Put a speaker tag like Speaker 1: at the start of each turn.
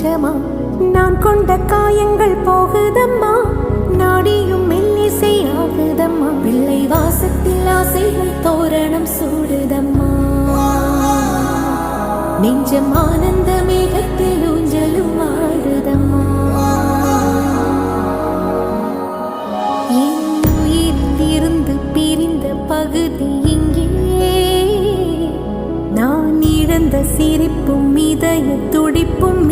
Speaker 1: நிஜமா நான் கொண்ட காயங்கள் போகுதம்மா நாடியும் மெல்லிசை ஆகுதம்மா பிள்ளை வாசத்தில் ஆசைகள் தோரணம் சூடுதம்மா நெஞ்சம் ஆனந்த மேகத்தில் ஊஞ்சலும் ஆடுதம்மா என் உயிரிலிருந்து பிரிந்த பகுதி இங்கே நான் இழந்த சிரிப்பும் இதய துடிப்பும்